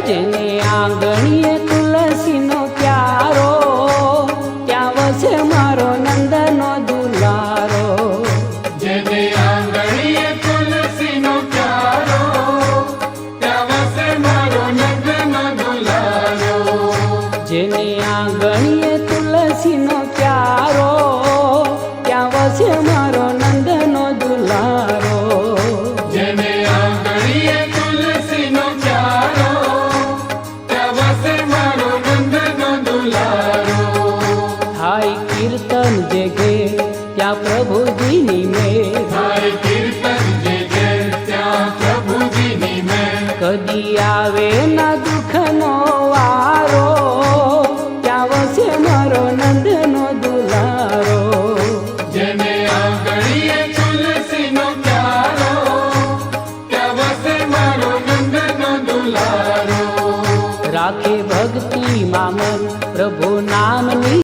જેને આંગણીએ તુલસીનો ક્યારો, ત્યાં વસે મારો નંદનો દુલારો. જેને આંગણીએ તુલસીનો ક્યારો, ત્યાં વસે મારો નંદનો દુલારો. જેને આંગણીએ તુલસીનો ક્યારો, ત્યાં વસે મારો નંદનો દુલારો. જેને આંગણીએ તુલસીનો ક્યારો, ત્યાં વસે મારો નંદનો દુલારો. થાય કીર્તન જે ઘેર ત્યાં પ્રભુજીની મેર. થાય કીર્તન જે ઘેર ત્યાં પ્રભુજીની મેર. કદી આવે ના દુઃખનો વારો, ત્યાં વસે મારો નંદનો દુલારો. જેને આંગણીએ તુલસીનો ક્યારો, ત્યાં વસે મારો નંદનો દુલારો. રાખે ભક્તિ મામન પ્રભુ નામની